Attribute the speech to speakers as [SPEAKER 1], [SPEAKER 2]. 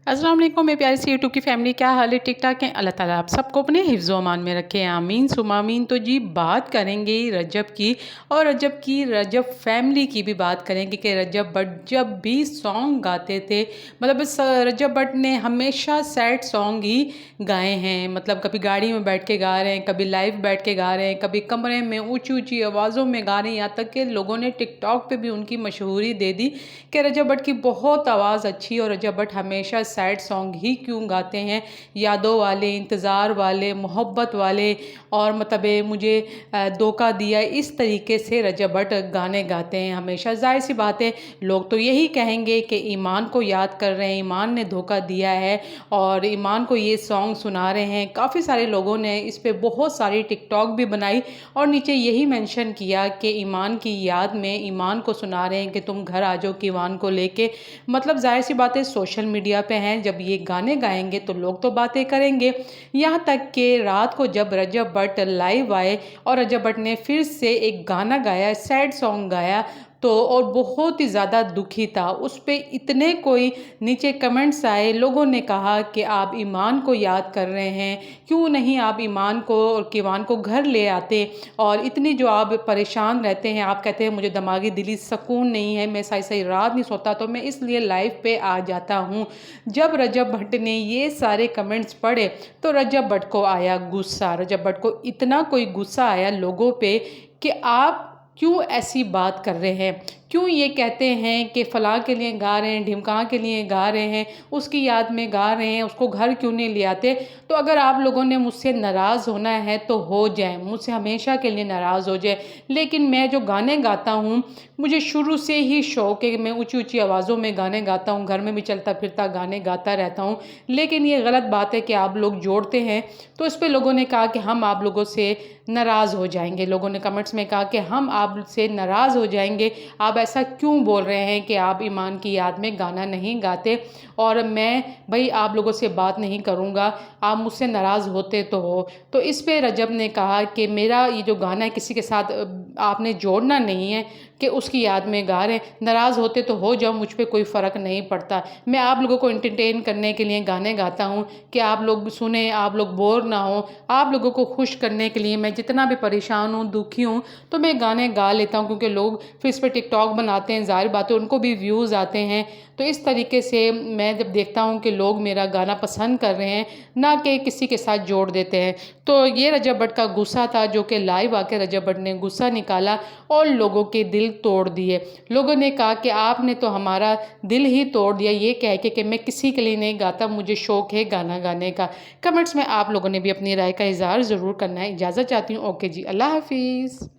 [SPEAKER 1] अस्सलाम वालेकुम मेरे प्यारी सी यूट्यूब की फैमिली, क्या हाल है? ठीक ठाक हैं? अल्लाह ताला आप सबको अपने हिफ्ज़ व अमान में रखे, आमीन सुमा आमीन। तो जी बात करेंगे रजब की, और रजब फैमिली की भी बात करेंगे कि रजब भट्ट जब भी सॉन्ग गाते थे, मतलब रजब भट्ट ने हमेशा सैड सॉन्ग ही गाए हैं। मतलब कभी गाड़ी में बैठ के गा रहे हैं, कभी लाइव बैठ के गा रहे हैं, कभी कमरे में ऊंची ऊंची आवाज़ों में गा रहे हैं। यहाँ तक कि लोगों ने टिकटॉक पे भी उनकी मशहूरी दे दी कि रजब भट्ट की बहुत आवाज़ अच्छी, और रजब भट्ट हमेशा सैड सॉन्ग ही क्यों गाते हैं, यादों वाले, इंतज़ार वाले, मोहब्बत वाले, और मतलब मुझे धोखा दिया, इस तरीके से रजब भट्ट गाने गाते हैं हमेशा। जाहिर सी बात है, लोग तो यही कहेंगे कि ईमान को याद कर रहे हैं, ईमान ने धोखा दिया है और ईमान को ये सॉन्ग सुना रहे हैं। काफ़ी सारे लोगों ने इस पर बहुत सारी टिकटॉक भी बनाई और नीचे यही मेंशन किया कि ईमान की याद में ईमान को सुना रहे हैं कि तुम घर आ जाओ ईमान को लेके। मतलब जाहिर सी बात है, सोशल मीडिया पे हैं, जब ये गाने गाएंगे तो लोग तो बातें करेंगे। यहाँ तक कि रात को जब रजब भट्ट लाइव आए और रजब भट्ट ने फिर से एक गाना गाया, सैड सॉन्ग गाया, तो और बहुत ही ज़्यादा दुखी था। उस पे इतने कोई नीचे कमेंट्स आए, लोगों ने कहा कि आप ईमान को याद कर रहे हैं, क्यों नहीं आप ईमान को और कीवान को घर ले आते, और इतनी जो आप परेशान रहते हैं, आप कहते हैं मुझे दिमागी दिली सुकून नहीं है, मैं सही सही रात नहीं सोता, तो मैं इसलिए लाइव पे आ जाता हूँ। जब रजब भट्ट ने ये सारे कमेंट्स पढ़े तो रजब भट्ट को आया गुस्सा। रजब भट्ट को इतना कोई गुस्सा आया लोगों पे कि आप क्यों ऐसी बात कर रहे हैं, क्यों ये कहते हैं कि फ़लाँ के लिए गा रहे हैं, ढिमका के लिए गा रहे हैं, उसकी याद में गा रहे हैं, उसको घर क्यों नहीं ले आते। तो अगर आप लोगों ने मुझसे नाराज़ होना है तो हो जाए, मुझसे हमेशा के लिए नाराज़ हो जाए, लेकिन मैं जो गाने गाता हूँ, मुझे शुरू से ही शौक़ है कि मैं ऊँची ऊँची आवाज़ों में गाने गाता हूँ, घर में भी चलता फिरता गाने गाता रहता हूँ। लेकिन ये गलत बात है कि आप लोग जोड़ते हैं, तो इस पर लोगों ने कहा कि हम आप लोगों से नाराज़ हो जाएंगे। लोगों ने कमेंट्स में कहा कि हम आपसे नाराज़ हो जाएंगे, आप ऐसा क्यों बोल रहे हैं कि आप ईमान की याद में गाना नहीं गाते, और मैं भाई आप लोगों से बात नहीं करूँगा, आप मुझसे नाराज़ होते तो हो। तो इस पे रजब ने कहा कि मेरा ये जो गाना है किसी के साथ आपने जोड़ना नहीं है कि उसकी याद में गा रहे हैं, नाराज़ होते तो हो जाओ, मुझ पे कोई फ़र्क नहीं पड़ता। मैं आप लोगों को एंटरटेन करने के लिए गाने गाता हूँ कि आप लोग सुने, आप लोग बोर ना हो। आप लोगों को खुश करने के लिए मैं जितना भी परेशान हूँ, दुखी हूँ, तो मैं गाने गा लेता हूँ, क्योंकि लोग फिर इस पर टिकटॉक बनाते हैं, ज़ाहिर बात है उनको भी व्यूज़ आते हैं। तो इस तरीके से मैं जब देखता हूँ कि लोग मेरा गाना पसंद कर रहे हैं, ना कि किसी के साथ जोड़ देते हैं। तो ये रजब भट्ट का गुस्सा था, जो कि लाइव आके रजब भट्ट ने गुस्सा निकाला और लोगों के दिल तोड़ दिए। लोगों ने कहा कि आपने तो हमारा दिल ही तोड़ दिया, ये कह के कि मैं किसी के लिए नहीं गाता, मुझे शौक़ है गाना गाने का। कमेंट्स में आप लोगों ने भी अपनी राय का इज़हार ज़रूर करना है। इजाज़त चाहती हूँ। ओके जी, अल्लाह हाफिज़।